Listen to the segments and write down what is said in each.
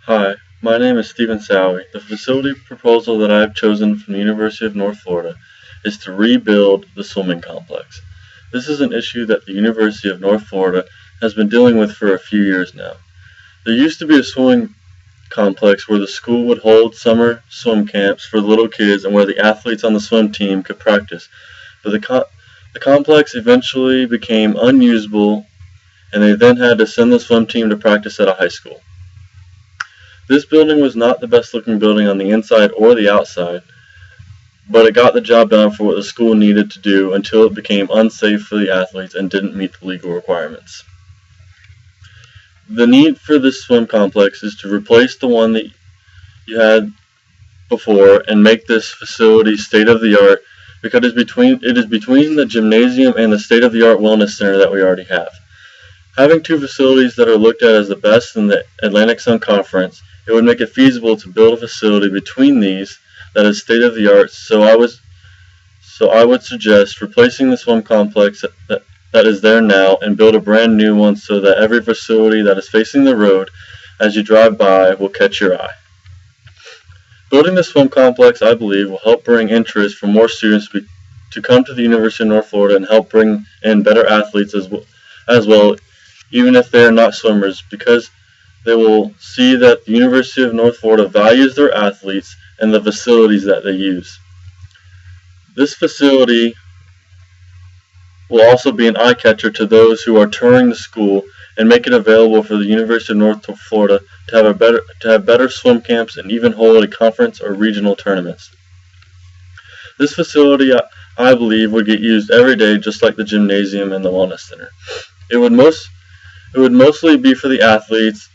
Hi, my name is Stephen Sauey. The facility proposal that I have chosen from the University of North Florida is to rebuild the swimming complex. This is an issue that the University of North Florida has been dealing with for a few years now. There used to be a swimming complex where the school would hold summer swim camps for little kids and where the athletes on the swim team could practice, but the complex eventually became unusable and they then had to send the swim team to practice at a high school. This building was not the best looking building on the inside or the outside, but it got the job done for what the school needed to do until it became unsafe for the athletes and didn't meet the legal requirements. The need for this swim complex is to replace the one that you had before and make this facility state of the art because it is between the gymnasium and the state of the art wellness center that we already have. Having two facilities that are looked at as the best in the Atlantic Sun Conference, it would make it feasible to build a facility between these that is state of the art. So I would suggest replacing the swim complex that is there now and build a brand new one so that every facility that is facing the road as you drive by will catch your eye. Building the swim complex, I believe, will help bring interest for more students to come to the University of North Florida and help bring in better athletes as well, even if they are not swimmers, because they will see that the University of North Florida values their athletes and the facilities that they use. This facility will also be an eye-catcher to those who are touring the school and make it available for the University of North Florida to have better swim camps and even hold a conference or regional tournaments. This facility, I believe, would get used every day just like the gymnasium and the wellness center. It would mostly be for the athletes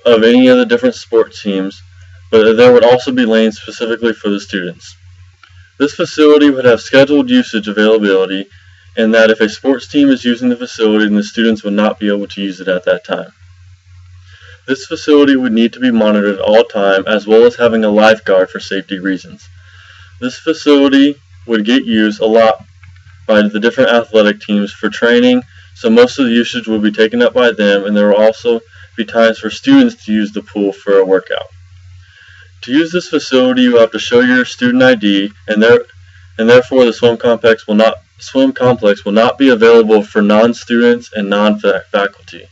of any of the different sports teams, but there would also be lanes specifically for the students. This facility would have scheduled usage availability, and that if a sports team is using the facility, then the students would not be able to use it at that time. This facility would need to be monitored at all time, as well as having a lifeguard for safety reasons. This facility would get used a lot by the different athletic teams for training, so most of the usage will be taken up by them, and there will also be times for students to use the pool for a workout. To use this facility, you have to show your student ID, and therefore the swim complex will not be available for non-students and non-faculty.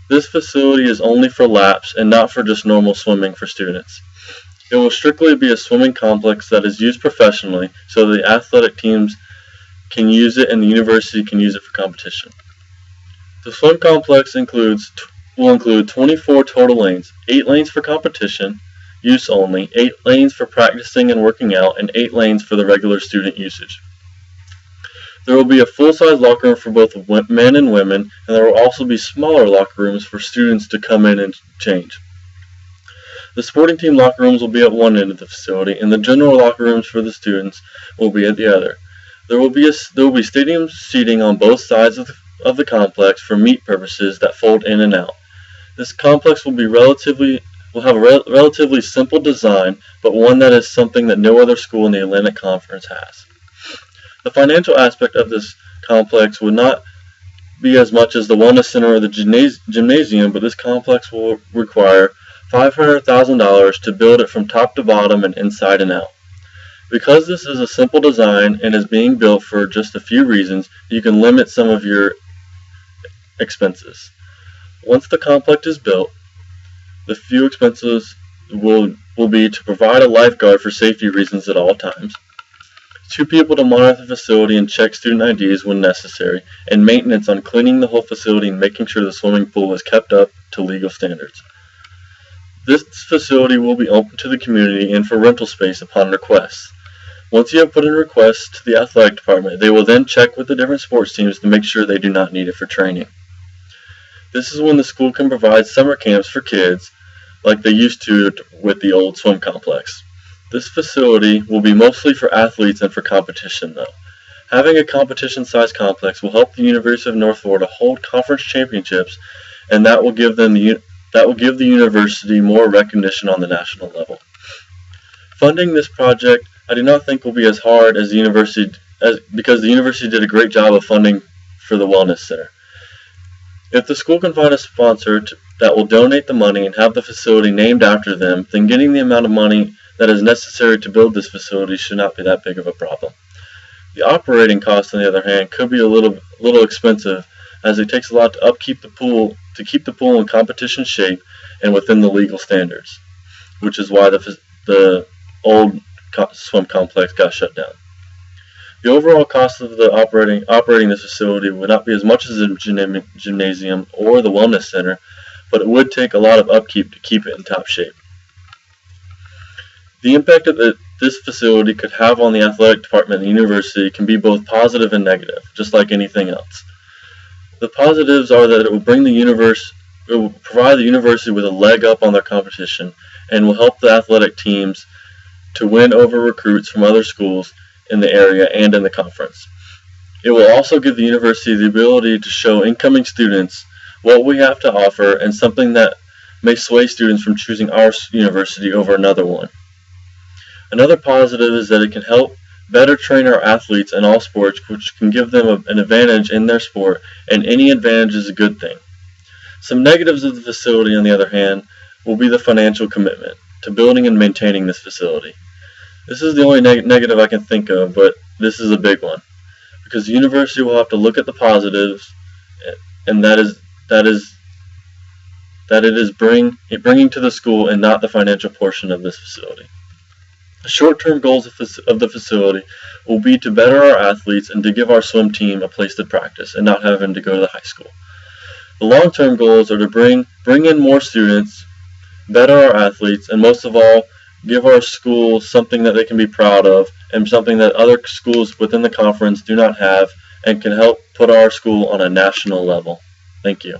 This facility is only for laps and not for just normal swimming for students. It will strictly be a swimming complex that is used professionally so the athletic teams can use it and the university can use it for competition. The swim complex will include 24 total lanes, 8 lanes for competition use only, 8 lanes for practicing and working out, and 8 lanes for the regular student usage. There will be a full-size locker room for both men and women, and there will also be smaller locker rooms for students to come in and change. The sporting team locker rooms will be at one end of the facility, and the general locker rooms for the students will be at the other. There will be stadium seating on both sides of the complex for meet purposes that fold in and out. This complex will have a relatively simple design, but one that is something that no other school in the Atlantic Conference has. The financial aspect of this complex would not be as much as the wellness center or the gymnasium, but this complex will require $500,000 to build it from top to bottom and inside and out. Because this is a simple design and is being built for just a few reasons, you can limit some of your expenses. Once the complex is built, the few expenses will be to provide a lifeguard for safety reasons at all times, 2 people to monitor the facility and check student IDs when necessary, and maintenance on cleaning the whole facility and making sure the swimming pool is kept up to legal standards. This facility will be open to the community and for rental space upon request. Once you have put in a request to the athletic department, they will then check with the different sports teams to make sure they do not need it for training. This is when the school can provide summer camps for kids like they used to with the old swim complex. This facility will be mostly for athletes and for competition though. Having a competition-sized complex will help the University of North Florida hold conference championships, and that will give the university more recognition on the national level. Funding this project I do not think will be as hard as because the university did a great job of funding for the Wellness Center. If the school can find a sponsor that will donate the money and have the facility named after them, then getting the amount of money that is necessary to build this facility should not be that big of a problem. The operating cost, on the other hand, could be a little expensive, as it takes a lot to keep the pool in competition shape and within the legal standards, which is why the old swim complex got shut down. The overall cost of the operating this facility would not be as much as a gymnasium or the wellness center, but it would take a lot of upkeep to keep it in top shape. The impact that this facility could have on the athletic department of the university can be both positive and negative, just like anything else. The positives are that it will provide the university with a leg up on their competition and will help the athletic teams to win over recruits from other schools in the area and in the conference. It will also give the university the ability to show incoming students what we have to offer and something that may sway students from choosing our university over another one. Another positive is that it can help better train our athletes in all sports, which can give them an advantage in their sport, and any advantage is a good thing. Some negatives of the facility, on the other hand, will be the financial commitment to building and maintaining this facility. This is the only negative I can think of, but this is a big one, because the university will have to look at the positives, and that it is bringing to the school and not the financial portion of this facility. The short-term goals of the facility will be to better our athletes and to give our swim team a place to practice and not have them to go to the high school. The long-term goals are to bring in more students, better our athletes, and most of all, give our school something that they can be proud of and something that other schools within the conference do not have and can help put our school on a national level. Thank you.